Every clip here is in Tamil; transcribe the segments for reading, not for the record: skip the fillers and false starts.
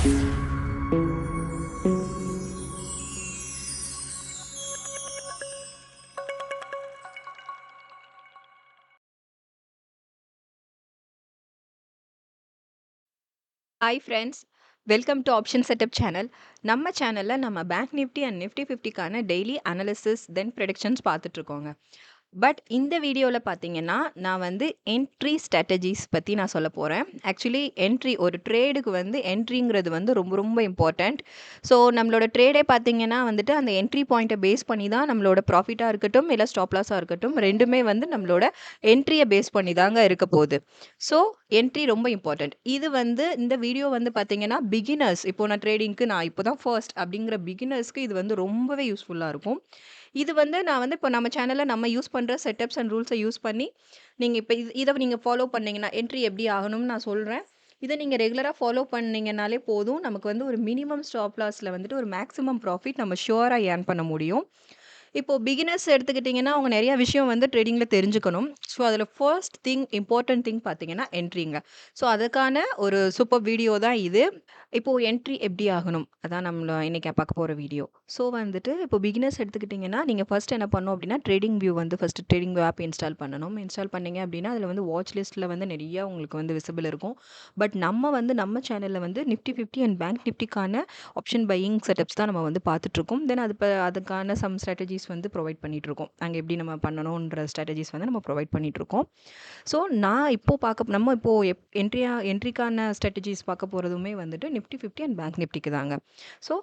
Hi friends, welcome to option setup channel. நம்ம சேனலில் நம்ம பேங்க் நிஃப்டி அண்ட் நிஃப்டி 50க்கான டெய்லி அனாலிசிஸ் தென் ப்ரெடிக்ஷன்ஸ் பார்த்துட்ருக்கோங்க. பட் இந்த வீடியோவில் பார்த்தீங்கன்னா நான் வந்து என்ட்ரி ஸ்ட்ராட்டஜிஸ் பற்றி நான் சொல்ல போகிறேன். ஆக்சுவலி என்ட்ரி ஒரு ட்ரேடுக்கு வந்து என்ட்ரிங்கிறது வந்து ரொம்ப ரொம்ப இம்பார்ட்டண்ட். ஸோ நம்மளோட ட்ரேடே பார்த்தீங்கன்னா வந்துட்டு அந்த என்ட்ரி பாயிண்ட்டை பேஸ் பண்ணி தான் நம்மளோட ப்ராஃபிட்டாக இருக்கட்டும் இல்லை ஸ்டாப் லாஸாக இருக்கட்டும் ரெண்டுமே வந்து நம்மளோட என்ட்ரியை பேஸ் பண்ணி தாங்க இருக்க போகுது. ஸோ என்ட்ரி ரொம்ப இம்பார்ட்டண்ட். இது வந்து இந்த வீடியோ வந்து பார்த்தீங்கன்னா பிகினர்ஸ், இப்போ நான் ட்ரேடிங்க்கு நான் இப்போ தான் ஃபர்ஸ்ட் அப்படிங்கிற பிகினர்ஸ்க்கு இது வந்து ரொம்பவே யூஸ்ஃபுல்லாக இருக்கும். இது வந்து நான் வந்து இப்போ நம்ம சேனலில் நம்ம யூஸ் பண்ணுற செட்டப்ஸ் அண்ட் ரூல்ஸை யூஸ் பண்ணி நீங்கள் இப்போ இதை நீங்கள் ஃபாலோ பண்ணீங்கன்னா என்ட்ரி எப்படி ஆகணும்னு நான் சொல்கிறேன். இதை நீங்கள் ரெகுலராக ஃபாலோ பண்ணீங்கனாலே போதும். நமக்கு வந்து ஒரு மினிமம் ஸ்டாப் லாஸில் வந்துட்டு ஒரு மேக்ஸிமம் ப்ராஃபிட் நம்ம ஷுவராக ஏர்ன் பண்ண முடியும். இப்போ பிகினர்ஸ் எடுத்துக்கிட்டிங்கன்னா அவங்க நிறைய விஷயம் வந்து ட்ரேடிங்கில் தெரிஞ்சுக்கணும். ஸோ அதில் ஃபர்ஸ்ட் திங் இம்பார்ட்டன்ட் திங் பார்த்தீங்கன்னா என்ட்ரிங்க. ஸோ அதுக்கான ஒரு சூப்பர் வீடியோ தான் இது. இப்போது என்ட்ரி எப்படி ஆகணும் அதான் நம்மள இன்றைக்கி பார்க்க போகிற வீடியோ. ஸோ வந்துட்டு இப்போ பிகினர்ஸ் எடுத்துக்கிட்டிங்கன்னா நீங்கள் ஃபர்ஸ்ட் என்ன பண்ணணும் அப்படின்னா ட்ரேடிங் வியூ வந்து first trading view app install பண்ணணும். இன்ஸ்டால் பண்ணீங்க அப்படின்னா அதில் வந்து வாட்ச் லிஸ்ட்டில் வந்து நிறைய உங்களுக்கு வந்து விசிபிள் இருக்கும். பட் நம்ம சேனலில் வந்து நிஃப்டி 50 அண்ட் பேங்க் நிஃப்டிக்கான ஆப்ஷன் பையிங் செட்டப்ஸ் தான் நம்ம வந்து பார்த்துட்ருக்கோம். தென் அதுக்கான சம் ஸ்ட்ராட்டஜிஸ் வந்து ப்ரொவைட் பண்ணிகிட்ருக்கோம். அங்கே எப்படி நம்ம பண்ணணுன்ற ஸ்ட்ராட்டஜிஸ் வந்து நம்ம ப்ரொவைட் பண்ணிகிட்ருக்கோம். ஸோ நான் நம்ம இப்போது என்ட்ரிக்கான ஸ்ட்ராட்டஜிஸ் பார்க்க போகிறதுமே வந்துட்டு நிஃப்டி 50 அண்ட் பேங்க் நிஃப்டிக்கு தாங்க. ஸோ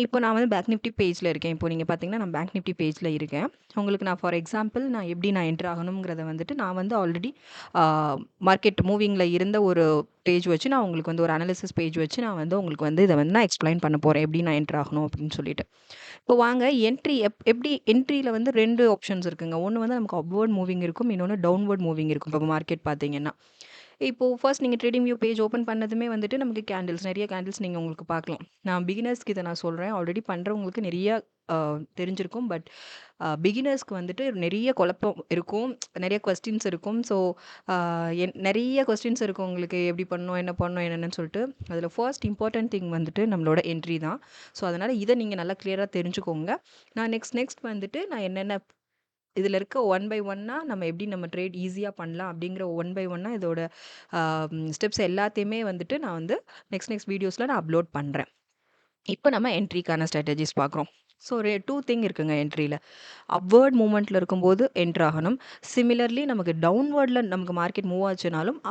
இப்போ நான் வந்து பேங்க் நிஃப்டி பேஜில் இருக்கேன். இப்போ நீங்கள் பார்த்தீங்கன்னா நான் பேங்க் நிஃப்டி பேஜில் இருக்கேன். உங்களுக்கு நான் ஃபார் எக்ஸாம்பிள் நான் எப்படி நான் என்ட்ரு ஆகணுங்கிறத வந்துட்டு நான் வந்து ஆல்ரெடி மார்க்கெட் மூவிங்கில் இருந்த ஒரு பேஜ் வச்சு நான் உங்களுக்கு வந்து ஒரு அனாலிசிஸ் பேஜ் வச்சு நான் வந்து உங்களுக்கு வந்து இதை வந்து நான் எக்ஸ்பிளைன் பண்ண போகிறேன் எப்படி நான் என்ட்ரு ஆகணும் அப்படின்னு சொல்லிட்டு. இப்போ வாங்க என்ட்ரி எப்படி என்ட்ரியில் வந்து 2 ஆப்ஷன்ஸ் இருக்குங்க. ஒன்று வந்து நமக்கு அப்வர்ட் மூவிங் இருக்கும். இன்னொன்று டவுன்வர்ட் மூவிங் இருக்கும். இப்போ மார்க்கெட் பார்த்தீங்கன்னா இப்போ ஃபர்ஸ்ட் நீங்கள் ட்ரேடிங் வியூ பேஜ் ஓப்பன் பண்ணதுமே வந்துட்டு நமக்கு நிறைய கேண்டில்ஸ் நீங்கள் உங்களுக்கு பார்க்கலாம். நான் பிகினர்ஸ்க்கு இதை நான் சொல்கிறேன். ஆல்ரெடி பண்ணுறவங்களுக்கு நிறைய தெரிஞ்சிருக்கும். பட் பிகினர்ஸ்க்கு வந்துட்டு நிறைய குழப்பம் இருக்கும். நிறைய கொஸ்டின்ஸ் இருக்கும். ஸோ நிறைய கொஸ்டின்ஸ் இருக்கும் உங்களுக்கு எப்படி பண்ணணும், என்ன பண்ணணும், என்னென்னு சொல்லிட்டு. அதில் ஃபர்ஸ்ட் இம்பார்ட்டன்ட் திங் வந்துட்டு நம்மளோட என்ட்ரி தான். ஸோ அதனால் இதை நீங்கள் நல்லா கிளியராக தெரிஞ்சுக்கோங்க. நான் நெக்ஸ்ட் வந்துட்டு நான் என்னென்ன இதில் இருக்க ஒன் பை ஒன்னாக நம்ம எப்படி நம்ம ட்ரேட் ஈஸியாக பண்ணலாம் அப்படிங்கிற ஒன் பை ஒன்னாக இதோட ஸ்டெப்ஸ் எல்லாத்தையுமே வந்துட்டு நான் வந்து நெக்ஸ்ட் வீடியோஸில் நான் அப்லோட் பண்ணுறேன். இப்போ நம்ம என்ட்ரிக்கான ஸ்ட்ராட்டஜிஸ் பார்க்குறோம். ஸோ 2 திங் இருக்குங்க என்ட்ரியில். அப்வர்ட் மூமெண்ட்டில் இருக்கும்போது என்ட்ரு ஆகணும். சிமிலர்லி நமக்கு டவுன்வர்டில் நமக்கு மார்க்கெட் மூவ் ஆச்சுனாலும்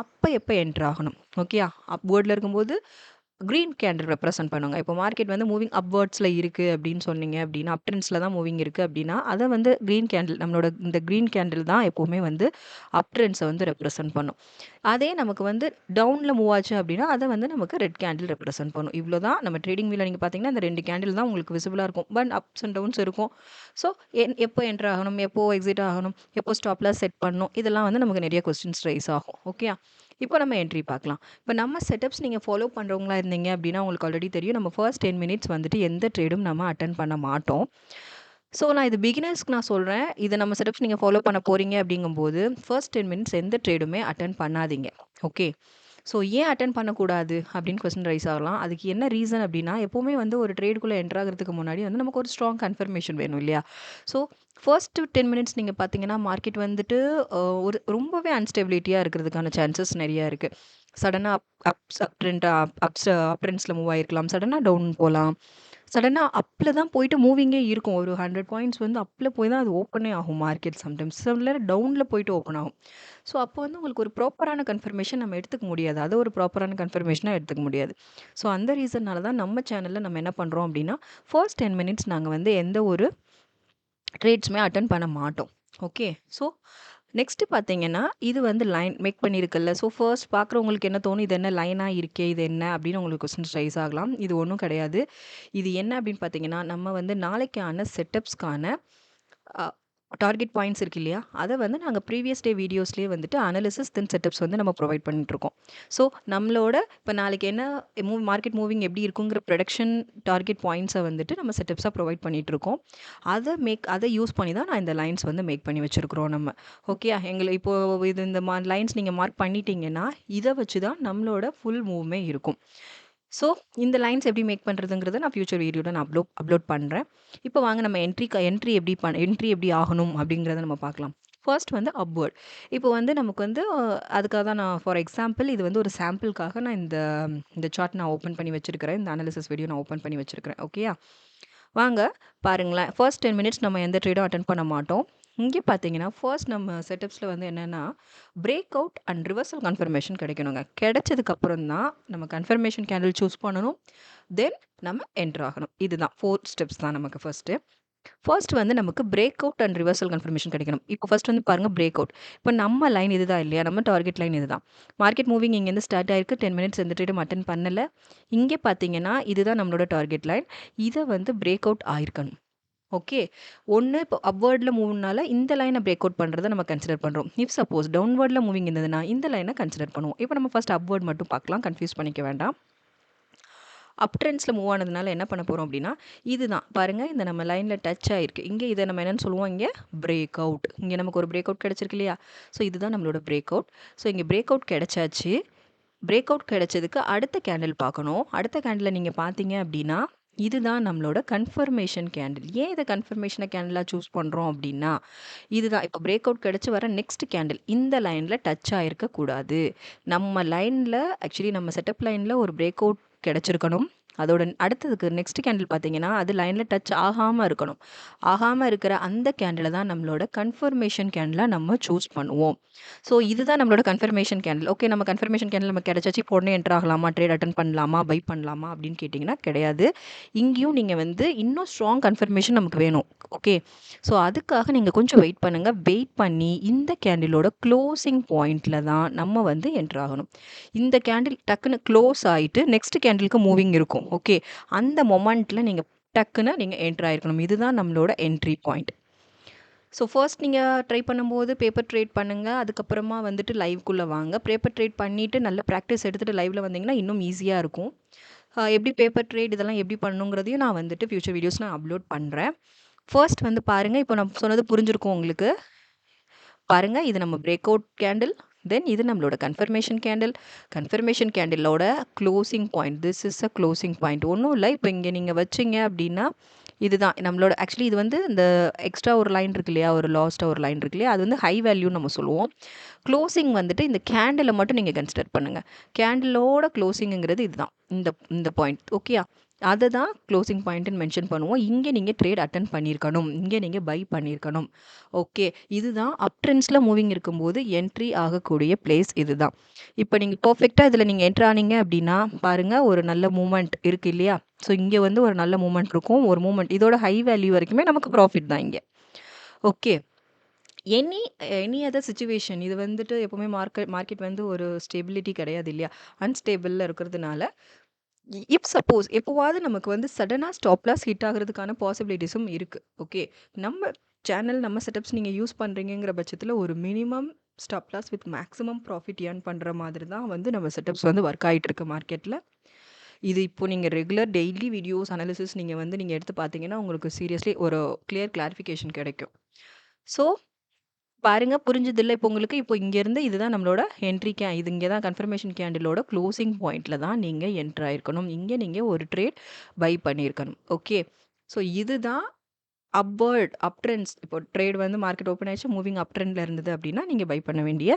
எப்போ என்ட்ரு ஆகணும். ஓகேயா? அப்வர்டில் இருக்கும்போது க்ரீன் கேண்டில் ரெப்ரசென்ட் பண்ணுங்க. இப்போ மார்க்கெட் வந்து மூவிங் அப்வர்ட்ஸில் இருக்குது அப்படின்னு சொன்னீங்க அப்படின்னா, அப் ட்ரெண்ட்ஸில் தான் மூவிங் இருக்குது அப்படின்னா, அதை வந்து க்ரீன் கேண்டில் நம்மளோட இந்த க்ரீன் கேண்டில் தான் எப்போவுமே வந்து அப் ட்ரெண்ட்ஸை வந்து ரெப்ரசென்ட் பண்ணும். அதே நமக்கு வந்து டவுனில் மூவ் ஆச்சு அப்படின்னா, அதை வந்து நமக்கு ரெட் கேண்டில் ரெப்ரசென்ட் பண்ணும். இவ்வளோ தான் நம்ம ட்ரேடிங் வியூவில் நீங்கள் பார்த்தீங்கன்னா, இந்த 2 கேண்டில் தான் உங்களுக்கு விசிபிளாக இருக்கும். பட் அப்ஸ் அண்ட் டவுன்ஸ் இருக்கும். ஸோ எப்போ என்ட்ரு ஆகணும், எப்போ எக்ஸிட் ஆகணும், எப்போ ஸ்டாப் லாஸ் செட் பண்ணணும், இதெல்லாம் வந்து நமக்கு நிறைய கொஸ்டின்ஸ் ரைஸ் ஆகும். ஓகேயா? இப்போ நம்ம என்ட்ரி பார்க்கலாம். இப்போ நம்ம செட்டப்ஸ் நீங்கள் ஃபாலோ பண்ணுறவங்களா இருந்தீங்க அப்படின்னா உங்களுக்கு ஆல்ரெடி தெரியும். நம்ம ஃபர்ஸ்ட் 10 மினிட்ஸ் வந்துட்டு எந்த ட்ரேடும் நம்ம அட்டெண்ட் பண்ண மாட்டோம். ஸோ நான் இது பிகினர்ஸ்க்கு நான் சொல்கிறேன். இதை நம்ம செட்டப்ஸ் நீங்கள் ஃபாலோ பண்ண போகிறீங்க அப்படிங்கும்போது ஃபர்ஸ்ட் 10 மினிட்ஸ் எந்த ட்ரேடுமே அட்டெண்ட் பண்ணாதீங்க. ஓகே. ஸோ ஏன் அட்டெண்ட் பண்ணக்கூடாது அப்படின்னு கொஸ்டின் ரைஸ் ஆகலாம். அதுக்கு என்ன ரீசன் அப்படின்னா எப்போவுமே வந்து ஒரு ட்ரேடுக்குள்ளே என்ட்ரு ஆகிறதுக்கு முன்னாடி வந்து நமக்கு ஒரு ஸ்ட்ராங் கன்ஃபர்மேஷன் வேணும் இல்லையா? ஸோ ஃபர்ஸ்ட் 10 மினிட்ஸ் நீங்கள் பார்த்தீங்கன்னா மார்க்கெட் வந்துட்டு ஒரு ரொம்பவே அன்ஸ்டெபிலிட்டியாக இருக்கிறதுக்கான சான்சஸ் நிறையா இருக்குது. சடனாக அப் ட்ரெண்ட்ஸில் மூவ் ஆகிருக்கலாம். சடனாக டவுன் போகலாம். சடனாக அப்பில் தான் போயிட்டு மூவிங்கே இருக்கும். ஒரு 100 பாயிண்ட்ஸ் வந்து அப்பில் போய் தான் அது ஓப்பனே ஆகும் மார்க்கெட் சம்டைம்ஸ். சில நேரம் டவுனில் போயிட்டு ஓப்பன் ஆகும். ஸோ அப்போ வந்து உங்களுக்கு ஒரு ப்ராப்பரான கன்ஃபர்மேஷன் நம்ம எடுத்துக்க முடியாது. அதை ஒரு ப்ராப்பரான கன்ஃபர்மேஷனாக எடுத்துக்க முடியாது. ஸோ அந்த ரீசன்னால தான் நம்ம சேனலில் நம்ம என்ன பண்ணுறோம் அப்படின்னா, ஃபர்ஸ்ட் 10 மினிட்ஸ் நாங்கள் வந்து எந்த ஒரு ட்ரேட்ஸுமே அட்டெண்ட் பண்ண மாட்டோம். ஓகே. ஸோ நெக்ஸ்ட்டு பார்த்தீங்கன்னா, இது வந்து லைன் மேக் பண்ணியிருக்குல்ல. ஸோ ஃபர்ஸ்ட் பார்க்குறவங்களுக்கு என்ன தோணும், இது என்ன லைனா இருக்கே, இது என்ன அப்படின்னு உங்களுக்கு கொஸ்டின்ஸ் ரைஸ் ஆகலாம். இது ஒன்றும் கிடையாது. இது என்ன அப்படின்னு பார்த்தீங்கன்னா, நம்ம வந்து நாளைக்கான செட்டப்ஸ்க்கான அ டார்கெட் பாயிண்ட்ஸ் இருக்கு இல்லையா? அதை வந்து நாங்கள் ப்ரீவியஸ் டே வீடியோஸ்லேயே வந்துட்டு அனாலிசிஸ் தென் செட்டப்ஸ் வந்து நம்ம ப்ரொவைட் பண்ணிட்டுருக்கோம். ஸோ நம்மளோட இப்போ நாளைக்கு என்ன மார்க்கெட் மூவிங் எப்படி இருக்குங்கிற ப்ரொடக்ஷன் டார்கெட் பாயிண்ட்ஸை வந்துட்டு நம்ம செட்டப்ஸாக ப்ரொவைட் பண்ணிகிட்ருக்கோம். அதை யூஸ் பண்ணி தான் நான் இந்த லைன்ஸ் வந்து மேக் பண்ணி வச்சுருக்குறோம் நம்ம. ஓகேயா? இப்போது இது இந்த லைன்ஸ் நீங்கள் மார்க் பண்ணிட்டீங்கன்னா, இதை வச்சு தான் நம்மளோட ஃபுல் மூவுமே இருக்கும். ஸோ இந்த லைன்ஸ் எப்படி மேக் பண்ணுறதுங்கிறத நான் ஃபியூச்சர் வீடியோவில் நான் அப்லோட் பண்ணுறேன். இப்போ வாங்க நம்ம என்ட்ரி எப்படி ஆகணும் அப்படிங்கிறத நம்ம பார்க்கலாம். ஃபர்ஸ்ட் வந்து அப்வர்ட். இப்போ வந்து நமக்கு வந்து அதுக்காக தான் நான் ஃபார் எக்ஸாம்பிள் இது வந்து ஒரு சாம்பிளுக்காக நான் இந்த சார்ட் நான் ஓப்பன் பண்ணி வச்சிருக்கிறேன். இந்த அனாலிசிஸ் வீடியோ நான் ஓப்பன் பண்ணி வச்சிருக்கிறேன். ஓகேயா? வாங்க பாருங்களேன். ஃபர்ஸ்ட் 10 மினிட்ஸ் நம்ம எந்த ட்ரேடும் அட்டெண்ட் பண்ண மாட்டோம். இங்கே பார்த்தீங்கன்னா ஃபர்ஸ்ட் நம்ம செட்டப்ஸில் வந்து என்னென்னா break out and reversal confirmation கிடைக்கணுங்க. கிடைச்சதுக்கப்புறம் தான் நம்ம கன்ஃபர்மேஷன் கேண்டில் சூஸ் பண்ணணும். தென் நம்ம என்ட்ரு ஆகணும். இதுதான் 4 ஸ்டெப்ஸ் தான் நமக்கு ஃபர்ஸ்ட்டு. ஃபர்ஸ்ட் வந்து நமக்கு break out and reversal confirmation கிடைக்கணும். இப்போ ஃபர்ஸ்ட் வந்து பாருங்க பிரேக் அவுட். இப்போ நம்ம லைன் இதுதான் இல்லையா? நம்ம டார்கெட் லைன் இதுதான். மார்க்கெட் மூவிங் இங்கேருந்து ஸ்டார்ட் ஆயிருக்கு. 10 மினிட்ஸ் எந்த ட்ரேடும் அட்டெண்ட் பண்ணல. இங்கே பார்த்தீங்கன்னா இதுதான் நம்மளோட டார்கெட் லைன். இதை வந்து பிரேக் அவுட் ஆயிருக்கணும். ஓகே. ஒன்று இப்போ அப்வர்டில் மூவ்னால இந்த லைனை பிரேக் அவுட் பண்ணுறதை நம்ம கன்சிடர் பண்ணுறோம். இஃப் சப்போஸ் டவுன்வர்டில் மூவிங் இருந்ததுன்னா இந்த லைனை கன்சிடர் பண்ணுவோம். இப்போ நம்ம ஃபர்ஸ்ட் அப்வர்ட் மட்டும் பார்க்கலாம். கன்ஃபியூஸ் பண்ணிக்க வேண்டாம். அப் ட்ரெண்ட்ஸில் மூவ் ஆனதுனால என்ன பண்ண போகிறோம் அப்படின்னா இதுதான் பாருங்கள், இந்த நம்ம லைனில் டச் ஆகிருக்கு. இங்கே இதை நம்ம என்னென்னு சொல்லுவோம், இங்கே பிரேக் அவுட். இங்கே நமக்கு ஒரு பிரேக் அவுட் கிடச்சிருக்கு இல்லையா? ஸோ இதுதான் நம்மளோட பிரேக் அவுட். ஸோ இங்கே பிரேக் அவுட் கிடச்சாச்சு. பிரேக் அவுட் கிடச்சதுக்கு அடுத்த கேண்டில் பார்க்கணும். அடுத்த கேண்டில் நீங்கள் பார்த்தீங்க அப்படின்னா இதுதான் நம்மளோட கன்ஃபர்மேஷன் கேண்டில். ஏன் இதை கன்ஃபர்மேஷனை கேண்டிலாக சூஸ் பண்ணுறோம் அப்படின்னா இதுதான் இப்போ பிரேக் அவுட் கிடச்சி வர நெக்ஸ்ட் கேண்டில் இந்த லைனில் டச் ஆகிருக்கக்கூடாது. நம்ம லைனில் ஆக்சுவலி நம்ம செட்டப் லைனில் ஒரு பிரேக் அவுட் கிடச்சிருக்கணும். அதோட அடுத்ததுக்கு நெக்ஸ்ட் கேண்டில் பார்த்தீங்கன்னா அது லைனில் டச் ஆகாமல் இருக்கணும். ஆகாமல் இருக்கிற அந்த கேண்டிலை தான் நம்மளோட கன்ஃபர்மேஷன் கேண்டிலாக நம்ம சூஸ் பண்ணுவோம். ஸோ இதுதான் நம்மளோட கன்ஃபர்மேஷன் கேண்டில். ஓகே, நம்ம கன்ஃபர்மேஷன் கேண்டில் நம்ம கிடச்சாச்சு, இப்போ உடனே என்ட்ரு ஆகலாமா, ட்ரேட் அட்டன் பண்ணலாமா, பை பண்ணலாமா அப்படின்னு கேட்டிங்கன்னா கிடையாது. இங்கேயும் நீங்கள் வந்து இன்னும் ஸ்ட்ராங் கன்ஃபர்மேஷன் நமக்கு வேணும். ஓகே, ஸோ அதுக்காக நீங்கள் கொஞ்சம் வெயிட் பண்ணுங்கள். வெயிட் பண்ணி இந்த கேண்டிலோட க்ளோசிங் பாயிண்டில் தான் நம்ம வந்து என்ட்ரு ஆகணும். இந்த கேண்டில் டக்குன்னு க்ளோஸ் ஆகிட்டு நெக்ஸ்ட் கேண்டிலுக்கு மூவிங் இருக்கும். ஓகே, அந்த மொமெண்ட்டில் நீங்கள் டக்குன்னு நீங்கள் என்ட்ரு ஆகிருக்கணும். இதுதான் நம்மளோட என்ட்ரி பாயிண்ட். ஸோ ஃபர்ஸ்ட் நீங்கள் ட்ரை பண்ணும்போது பேப்பர் ட்ரேட் பண்ணுங்கள். அதுக்கப்புறமா வந்துட்டு லைவ்க்குள்ளே வாங்க. பேப்பர் ட்ரேட் பண்ணிவிட்டு நல்ல ப்ராக்டிஸ் எடுத்துகிட்டு லைவில் வந்தீங்கன்னா இன்னும் ஈஸியாக இருக்கும். எப்படி பேப்பர் ட்ரேட் இதெல்லாம் எப்படி பண்ணணுங்கிறதையும் நான் வந்துட்டு ஃபியூச்சர் வீடியோஸ் நான் அப்லோட் பண்ணுறேன். ஃபர்ஸ்ட் வந்து பாருங்கள், இப்போ நான் சொன்னது புரிஞ்சிருக்கும் உங்களுக்கு. பாருங்கள், இது நம்ம பிரேக் அவுட் கேண்டில், தென் இது நம்மளோட கன்ஃபர்மேஷன் கேண்டிலோட closing point. This is a closing point. ஒன்றும் இல்லை, இப்போ இங்கே நீங்கள் வச்சிங்க அப்படின்னா இதுதான் நம்மளோட ஆக்சுவலி இது வந்து இந்த எக்ஸ்ட்ரா ஒரு லைன் இருக்கு இல்லையா, ஒரு லாஸ்ட்டாக ஒரு லைன் இருக்கு இல்லையா, அது வந்து ஹை வேல்யூன்னு நம்ம சொல்லுவோம். க்ளோசிங் வந்துட்டு இந்த கேண்டிலை மட்டும் நீங்கள் கன்சிடர் பண்ணுங்கள். கேண்டிலோட க்ளோசிங்கிறது இதுதான், இந்த பாயிண்ட். ஓகேயா? அதை தான் க்ளோசிங் பாயிண்ட்டுன்னு மென்ஷன் பண்ணுவோம். இங்கே நீங்கள் ட்ரேட் அட்டன் பண்ணியிருக்கணும், இங்கே நீங்கள் பை பண்ணியிருக்கணும். ஓகே, இதுதான் அப் ட்ரெண்ட்ஸில் மூவிங் இருக்கும்போது என்ட்ரி ஆகக்கூடிய பிளேஸ் இதுதான். இப்போ நீங்கள் பர்ஃபெக்டாக இதில் நீங்கள் என்ட்ரு ஆனீங்க அப்படின்னா பாருங்கள், ஒரு நல்ல மூமெண்ட் இருக்குது இல்லையா? ஸோ இங்கே வந்து ஒரு நல்ல மூமெண்ட் இருக்கும். ஒரு மூமெண்ட் இதோட ஹை வேல்யூ வரைக்குமே நமக்கு ப்ராஃபிட் தான் இங்கே. ஓகே, எனி அதர் சிச்சுவேஷன் இது வந்துட்டு எப்போவுமே மார்க்கெட் வந்து ஒரு ஸ்டெபிலிட்டி கிடையாது இல்லையா? அன்ஸ்டேபிளில் இருக்கிறதுனால இஃப் சப்போஸ் எப்போவாவது நமக்கு வந்து சடனாக ஸ்டாப் லாஸ் ஹிட் ஆகிறதுக்கான பாசிபிலிட்டிஸும் இருக்குது. ஓகே, நம்ம சேனல் நம்ம செட்டப்ஸ் நீங்கள் யூஸ் பண்ணுறீங்கிற பட்சத்தில் ஒரு minimum stop loss with maximum profit earn பண்ணுற மாதிரி தான் வந்து நம்ம செட்டப்ஸ் வந்து ஒர்க் ஆகிட்டு இருக்கு மார்க்கெட்டில். இது இப்போ நீங்கள் ரெகுலர் டெய்லி வீடியோஸ் அனாலிசிஸ் நீங்கள் எடுத்து பார்த்தீங்கன்னா உங்களுக்கு சீரியஸ்லி ஒரு கிளாரிஃபிகேஷன் கிடைக்கும். ஸோ பாருங்க, புரிஞ்சதில்ல இப்போ உங்களுக்கு. இப்போ இங்கேருந்து இதுதான் நம்மளோட என்ட்ரி இது இங்கே தான் கன்ஃபர்மேஷன் கேண்டிலோட க்ளோசிங் பாயிண்டில் தான் நீங்கள் என்ட்ரு ஆயிருக்கணும். இங்கே நீங்கள் ஒரு ட்ரேட் பை பண்ணியிருக்கணும். ஓகே, ஸோ இதுதான் அப் ட்ரெண்ட்ஸ். இப்போ ட்ரேட் வந்து மார்க்கெட் ஓப்பன் ஆயிடுச்சு, மூவிங் அப் ட்ரெண்டில் இருந்தது அப்படின்னா நீங்கள் பை பண்ண வேண்டிய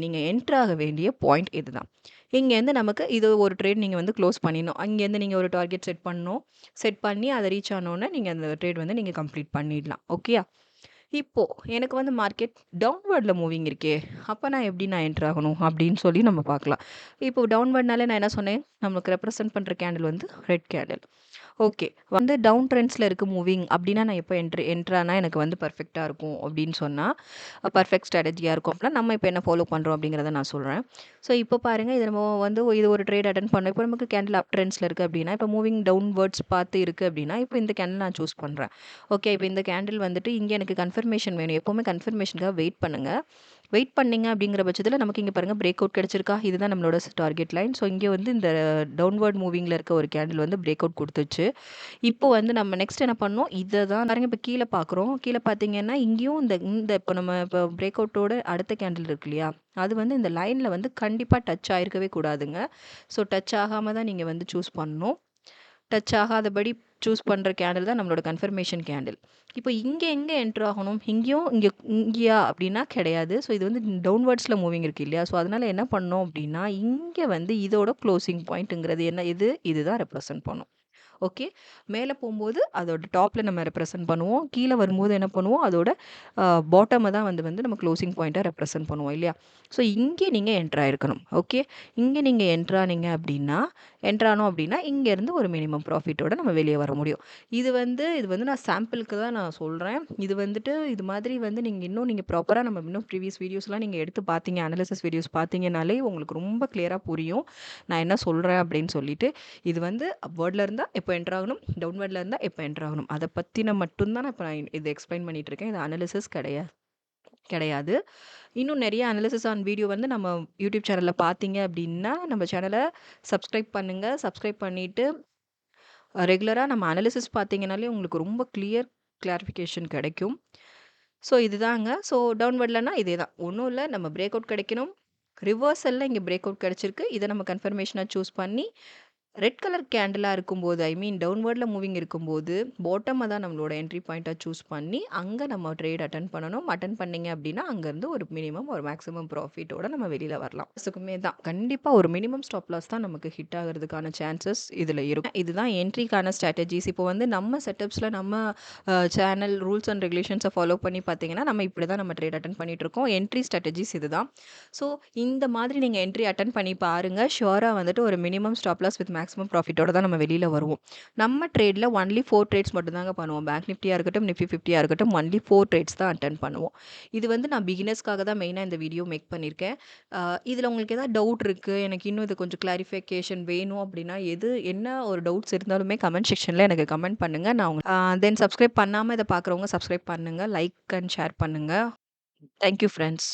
நீங்கள் என்ட்ரு ஆக வேண்டிய பாயிண்ட் இதுதான். இங்கேருந்து நமக்கு இது ஒரு ட்ரேட் நீங்கள் வந்து க்ளோஸ் பண்ணிடணும். அங்கேருந்து நீங்கள் ஒரு டார்கெட் செட் பண்ணி அதை ரீச் ஆனோன்னே நீங்கள் அந்த ட்ரேட் வந்து நீங்கள் கம்ப்ளீட் பண்ணிடலாம். ஓகேயா? இப்போது எனக்கு வந்து மார்க்கெட் டவுன்வர்டில் மூவிங் இருக்கே, அப்போ நான் எப்படி என்ட்ரு ஆகணும் அப்படின்னு சொல்லி நம்ம பார்க்கலாம். இப்போ டவுன்வர்ட்னாலே நான் என்ன சொன்னேன், நமக்கு ரெப்ரசன்ட் பண்ணுற கேண்டில் வந்து ரெட் கேண்டில். ஓகே, வந்து டவுன் ட்ரெண்ட்ஸில் இருக்க மூவிங் அப்படின்னா நான் எப்போ என்ட்ரானா எனக்கு வந்து பர்ஃபெக்டாக இருக்கும் அப்படின்னு சொன்னால் பர்ஃபெக்ட் ஸ்ட்ராட்டஜியாக இருக்கும் அப்படின்னா நம்ம இப்போ என்ன ஃபாலோ பண்ணுறோம் அப்படிங்கிறத நான் சொல்கிறேன். ஸோ இப்போ பாருங்கள், இது நம்ம வந்து இது ஒரு ட்ரேட் அட்டன் பண்ணோம். இப்போ நமக்கு கேண்டில் அப் ட்ரெண்ட்ஸில் இருக்குது அப்படின்னா, இப்போ மூவிங் டவுன்வர்ட்ஸ் பார்த்து இருக்குது அப்படின்னா இப்போ இந்த கேண்டில் நான் சூஸ் பண்ணுறேன். ஓகே, இப்போ இந்த கேண்டில் வந்துட்டு இங்கே எனக்கு கன்ஃபர்மேஷன் வேணும். எப்பவுமே கன்ஃபர்மேஷனுக்காக வெயிட் பண்ணுங்க. வெயிட் பண்ணீங்க அப்படிங்கிற பட்சத்தில நமக்கு இங்க பாருங்க பிரேக் அவுட் கிடைச்சிருக்கா? இதுதான் நம்மளோட டார்கெட் லைன். ஸோ இங்க வந்து இந்த டவுன்வர்ட் மூவிங்ல இருக்க ஒரு கேண்டில் வந்து பிரேக் அவுட் குடுத்துச்சு. இப்போ வந்து நம்ம நெக்ஸ்ட் என்ன பண்ணணும்? இத தான் பாருங்க இப்ப கீழ பார்க்குறோம். கீழ பார்த்தீங்கன்னா, இங்கேயும் இந்த இந்த இப்ப நம்ம இப்ப பிரேக் அவுட்டோட அடுத்த கேண்டில் இருக்கு இல்லையா? அது வந்து இந்த லைன்ல வந்து கண்டிப்பா டச் ஆயிருக்கவே கூடாதுங்க. ஸோ டச் ஆகாம தான் நீங்க வந்து சூஸ் பண்ணணும். டச் ஆகாதபடி சூஸ் பண்ற கேண்டில் தான் நம்மளோட கன்ஃபர்மேஷன் கேண்டில். இப்போ இங்க எங்க என்டர் ஆகணும்? இங்கேயும் இங்கேயா அப்படின்னா கிடையாது. ஸோ இது வந்து டவுன்வர்ட்ஸ்ல மூவிங் இருக்கு இல்லையா? ஸோ அதனால என்ன பண்ணணும் அப்படின்னா, இங்க வந்து இதோட க்ளோசிங் பாயிண்ட்ங்கிறது என்ன இது? இதுதான் ரெப்ரசன்ட் பண்ணும். ஓகே. மேல போம்போது அதோட டாப்ல நம்ம ரெப்ரசன்ட் பண்ணுவோம். கீழ வரும்போது என்ன பண்ணுவோம்? அதோட பாட்டம தான் வந்து வந்து நம்ம க்ளோசிங் பாயிண்ட்டா ரெப்ரசன்ட் பண்ணுவோம் இல்லையா? ஸோ இங்கே நீங்க என்டர் ஆயிருக்கணும். ஓகே. இங்க நீங்க என்டர் ஆனீங்க அப்படின்னா ஆனோம் அப்படின்னா, இங்கேருந்து ஒரு மினிமம் ப்ராஃபிட்டோட நம்ம வெளிய வர முடியும். இது வந்து நான் சாம்பிளுக்கு தான் நான் சொல்றேன். இது வந்துட்டு இது மாதிரி வந்து நீங்க ப்ராப்பரா நம்ம இன்னும் ப்ரீவியஸ் வீடியோஸ்லாம் நீங்க எடுத்து பார்த்தீங்க, அனாலிசிஸ் வீடியோஸ் பார்த்தீங்கனாலே உங்களுக்கு ரொம்ப கிளியரா புரியும். நான் என்ன சொல்றேன் அப்படின்னு சொல்லிட்டு. இது வந்து அப்வர்ட்ல இருந்தா எப்போ என்டர் ஆகணும், டவுன்வர்ட்ல இருந்தா எப்போ என்டர் ஆகணும். அத பத்தின மட்டும் தான் நான் இது எக்ஸ்பிளைன் பண்ணிட்டு இருக்கேன். இது அனாலிசிஸ் கிடையாது. இன்னும் நெறைய அனாலிசிஸ் ஆன் வீடியோ வந்து நம்ம யூடியூப் சேனல்ல பார்த்தீங்க அப்படின்னா, நம்ம சேனல சப்ஸ்கிரைப் பண்ணுங்க. சப்ஸ்கிரைப் பண்ணிட்டு ரெகுலரா நம்ம அனாலிசிஸ் பார்த்தீங்கனாலே உங்களுக்கு ரொம்ப கிளாரிஃபிகேஷன் கிடைக்கும். ஸோ இதுதாங்க. ஸோ டவுன்வர்ட்லனா இதே தான். ஒண்ணும் இல்ல. நம்ம பிரேக் அவுட் கிடைக்கணும். ரிவர்சல்ல இங்க பிரேக் அவுட் கிடைச்சிருக்கு. இத நம்ம கன்ஃபர்மேஷனா சூஸ் பண்ணி ரெட் கலர் கேண்டிலா இருக்கும்போது, ஐ மீன் டவுன்வர்ட்ல மூவிங் இருக்கும்போது, பாட்டம தான் நம்மளோட என்ட்ரி பாயிண்ட்டா சூஸ் பண்ணி, அங்க நம்ம ட்ரேட் அட்டெண்ட் பண்ணணும். அட்டெண்ட் பண்ணீங்க அப்டின்னா, அங்கருந்து ஒரு மினிமம், ஒரு மேக்ஸிமம் ப்ராஃபிட்டோட நம்ம வெளில வரலாம். ஸுக்குமே தான். கண்டிப்பா ஒரு மினிமம் ஸ்டாப் லாஸ் தான் நமக்கு ஹிட் ஆகுறதுக்கான சான்சஸ் இதுல இருக்கும். இதுதான் என்ட்ரிக்கான ஸ்ட்ராட்டஜிஸ். இப்போ வந்து நம்ம செட்டப்ஸ்ல நம்ம channel rules and regulations follow பண்ணி பார்த்தீங்கன்னா, நம்ம இப்படி தான் நம்ம ட்ரேட் அட்டெண்ட் பண்ணிட்டுருக்கோம். என்ட்ரி ஸ்ட்ராட்டஜிஸ் இதுதான். ஸோ இந்த மாதிரி நீங்க என்ட்ரி அட்டெண்ட் பண்ணி பாருங்க. ஷூரா வந்துட்டு ஒரு minimum stop loss with maximum ப்ராஃபிட்டோட தான் நம்ம வெளில வருவோம். நம்ம ட்ரேட்ல ஒன்லி 4 ட்ரேட்ஸ் மட்டும் தாங்க பண்ணுவோம். பேங்க் நிஃப்டியா இருக்கட்டும், நிஃப்டி 50யா இருக்கட்டும், ஒன்லி 4 ட்ரேட்ஸ் தான் அட்டெண்ட் பண்ணுவோம். இது வந்து நான் பிகினர்ஸ்க்காக தான் மெயினா இந்த வீடியோ மேக் பண்ணியிருக்கேன். இதுல உங்களுக்கு ஏதாவது டவுட் இருக்கு, எனக்கு இன்னும் இது கொஞ்சம் கிளாரிஃபிகேஷன் வேணும் அப்படின்னா, என்ன ஒரு டவுட்ஸ் இருந்தாலுமே கமெண்ட் செக்ஷன்ல எனக்கு கமெண்ட் பண்ணுங்க. நான் தென் சப்ஸ்கிரைப் பண்ணாம இத பார்க்குறவங்க சப்ஸ்கிரைப் பண்ணுங்க. லைக் அண்ட் ஷேர் பண்ணுங்க. Thank you friends.